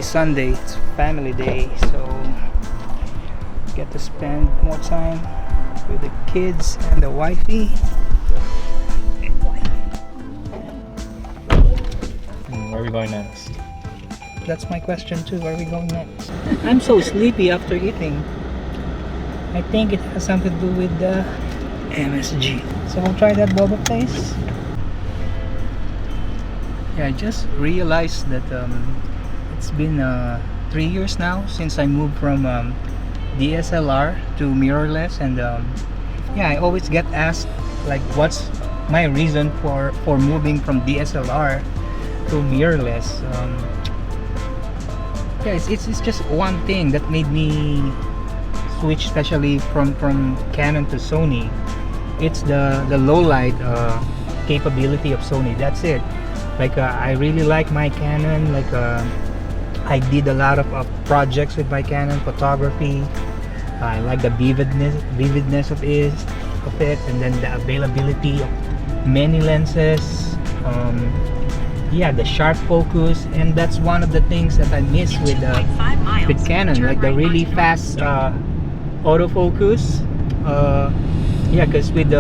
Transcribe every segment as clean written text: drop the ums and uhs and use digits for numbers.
Sunday, it's family day, so get to spend more time with the kids and the wifey. Where are we going next? That's my question too. Where are we going next? I'm so sleepy after eating. I think it has something to do with the MSG. So we'll try that boba place. Yeah, I just realized that it's been 3 years now since I moved from DSLR to mirrorless, and yeah, I always get asked like what's my reason for moving from DSLR to mirrorless. Yeah, it's just one thing that made me switch, especially from Canon to Sony. It's the low light capability of Sony. That's it. Like I really like my Canon. Like I did a lot of projects with my Canon photography. I like the vividness of it, and then the availability of many lenses. Yeah, the sharp focus, and that's one of the things that I miss with Canon, like the really fast autofocus. Yeah, because with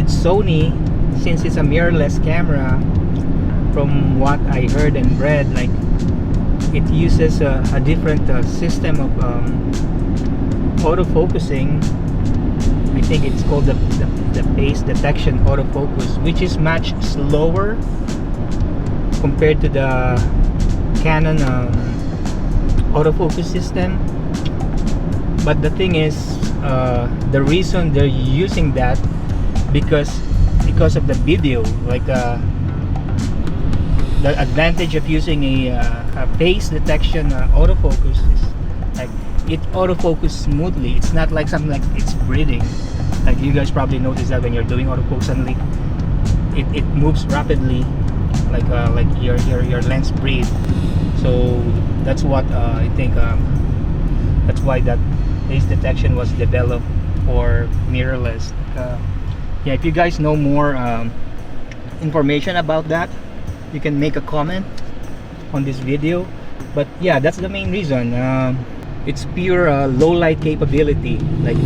Sony, since it's a mirrorless camera, from what I heard and read, like it uses a different system of autofocusing. I think it's called the phase detection autofocus, which is much slower compared to the Canon autofocus system. But the thing is, the reason they're using that because of the video. Like the advantage of using a phase detection autofocus is like it autofocus smoothly. It's not like something like it's breathing. Like you guys probably notice that when you're doing autofocus, suddenly it moves rapidly, like your lens breathe. So that's what I think. That's why that phase detection was developed for mirrorless. Yeah, if you guys know more information about that, you can make a comment on this video. But yeah, that's the main reason. It's pure low light capability. Like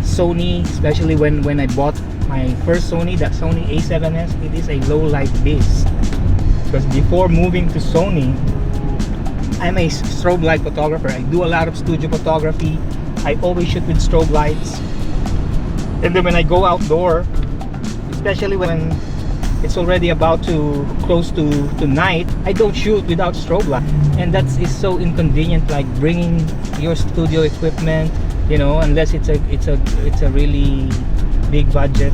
Sony, especially when I bought my first Sony, that Sony A7S, it is a low light beast. Because before moving to Sony, I'm a strobe light photographer. I do a lot of studio photography. I always shoot with strobe lights. And then when I go outdoor, especially when it's already about to close to night, I don't shoot without strobe light. And that is so inconvenient, like bringing your studio equipment, you know, unless it's a really big budget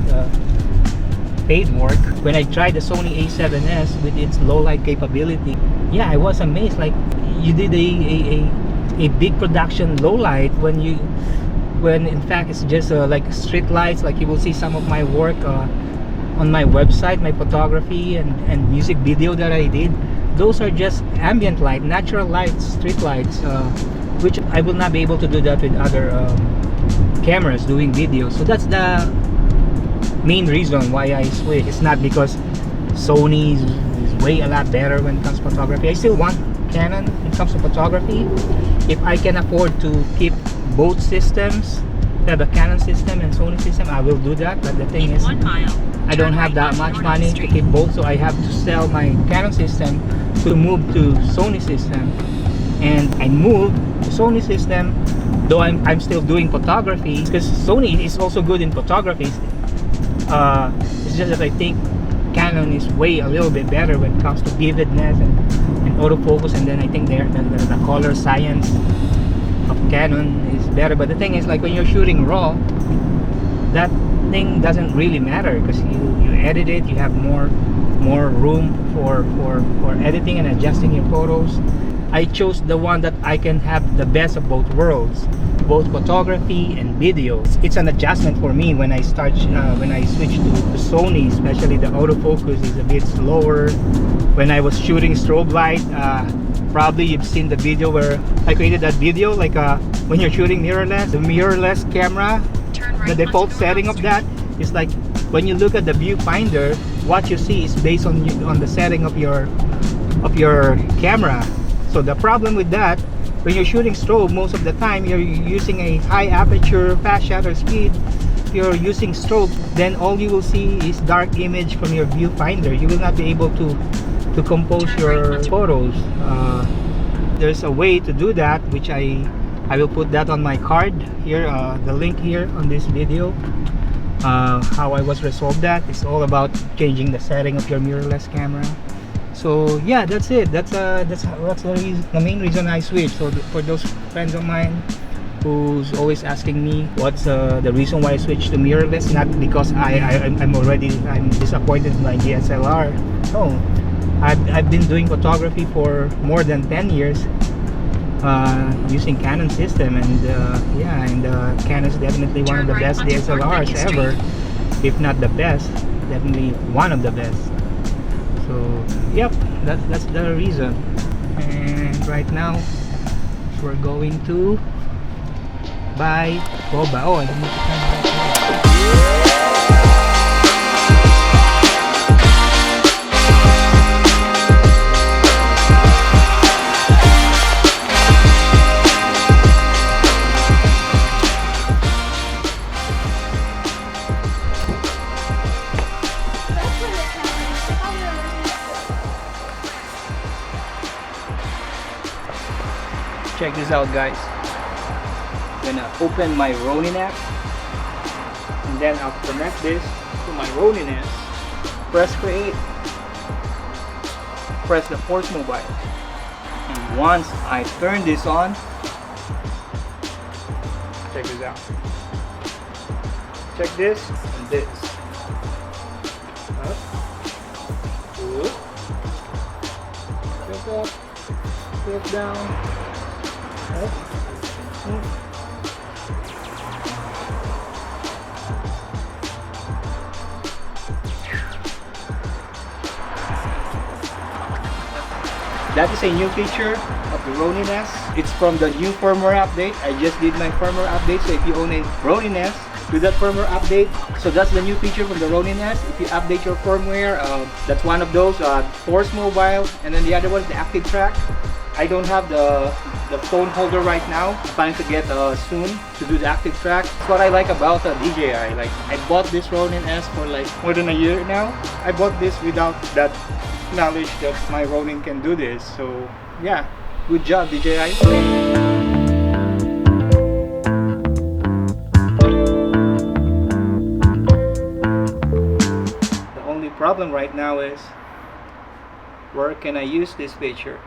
paid work. When I tried the Sony A7S with its low light capability, yeah, I was amazed. Like you did a big production low light when in fact it's just like street lights. Like you will see some of my work on my website, my photography and music video that I did. Those are just ambient light, natural lights, street lights, which I will not be able to do that with other cameras doing video. So that's the main reason why I switch. It's not because Sony is way a lot better when it comes to photography. I still want Canon when it comes to photography. If I can afford to keep both systems, the Canon system and Sony system, I will do that. But the thing is, I don't have that much money to keep both, so I have to sell my Canon system to move to Sony system. And I moved to Sony system, though I'm still doing photography, because Sony is also good in photography. It's just that I think Canon is way a little bit better when it comes to vividness and autofocus, and then I think the color science of Canon is better. But the thing is, like when you're shooting raw, that thing doesn't really matter because you edit it, you have more room for editing and adjusting your photos. I chose the one that I can have the best of both worlds, both photography and video. It's an adjustment for me when I switch to Sony, especially the autofocus is a bit slower. When I was shooting strobe light, probably you've seen the video where I created that video, like when you're shooting mirrorless, the mirrorless camera, the default setting of that is like when you look at the viewfinder, what you see is based on the setting of your camera. So the problem with that, when you're shooting strobe, most of the time you're using a high aperture, fast shutter speed. If you're using strobe, then all you will see is dark image from your viewfinder. You will not be able to compose your photos. There's a way to do that, which I will put that on my card here, the link here on this video. How I was resolved that. It's all about changing the setting of your mirrorless camera. So yeah, that's it. That's the main reason I switched. So for those friends of mine who's always asking me what's the reason why I switched to mirrorless, not because I'm disappointed in my DSLR. No, I've been doing photography for more than 10 years using Canon System, and yeah, and Canon is definitely one of the best DSLRs ever, if not the best. Definitely one of the best. So yep, that's the reason. And right now we're going to buy boba. Oh, I need to turn right here. Check this out, guys. I'm gonna open my Ronin app, and then I'll connect this to my Ronin-S. Press create, press the force mobile, and once I turn this on, check this out. Check this and this. Up, good. Step up, step down. That is a new feature of the Ronin-S. It's from the new firmware update. I just did my firmware update, so if you own a Ronin-S, do that firmware update. So that's the new feature from the Ronin-S. If you update your firmware, that's one of those. Force mobile, and then the other one is the active track. I don't have the phone holder right now. I'm planning to get soon to do the active track. That's what I like about DJI. Like, I bought this Ronin-S for like more than a year now. I bought this without that knowledge that my Ronin can do this. So yeah, good job, DJI. The only problem right now is, where can I use this feature?